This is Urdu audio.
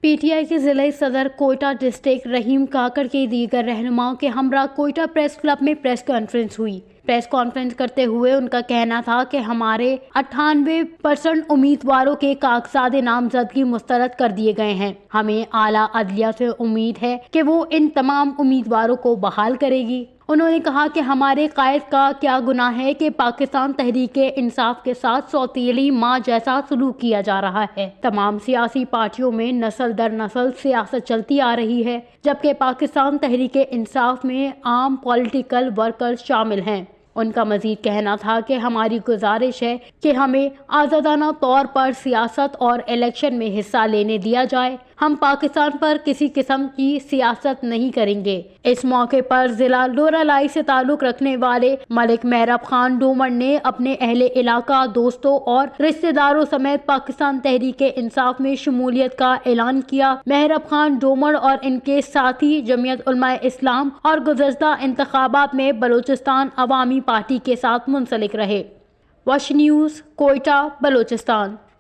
پی ٹی آئی کے ضلع صدر کوئٹہ ڈسٹرکٹ رحیم کاکڑ کے دیگر رہنماؤں کے ہمراہ کوئٹہ پریس کلب میں پریس کانفرنس ہوئی۔ پریس کانفرنس کرتے ہوئے ان کا کہنا تھا کہ ہمارے 98% امیدواروں کے کاغذات نامزدگی مسترد کر دیے گئے ہیں۔ ہمیں اعلیٰ عدلیہ سے امید ہے کہ وہ ان تمام امیدواروں کو بحال کرے گی۔ انہوں نے کہا کہ ہمارے قائد کا کیا گناہ ہے کہ پاکستان تحریک انصاف کے ساتھ سوتیلی ماں جیسا سلوک کیا جا رہا ہے۔ تمام سیاسی پارٹیوں میں نسل در نسل سیاست چلتی آ رہی ہے، جبکہ پاکستان تحریک انصاف میں عام پولیٹیکل ورکرز شامل ہیں۔ ان کا مزید کہنا تھا کہ ہماری گزارش ہے کہ ہمیں آزادانہ طور پر سیاست اور الیکشن میں حصہ لینے دیا جائے۔ ہم پاکستان پر کسی قسم کی سیاست نہیں کریں گے۔ اس موقع پر ضلع لورالائی سے تعلق رکھنے والے ملک محراب خان ڈومر نے اپنے اہل علاقہ، دوستوں اور رشتہ داروں سمیت پاکستان تحریک انصاف میں شمولیت کا اعلان کیا۔ محراب خان ڈومر اور ان کے ساتھی جمعیت علماء اسلام اور گزشتہ انتخابات میں بلوچستان عوامی پارٹی کے ساتھ منسلک رہے۔ وش نیوز، کوئٹہ، بلوچستان۔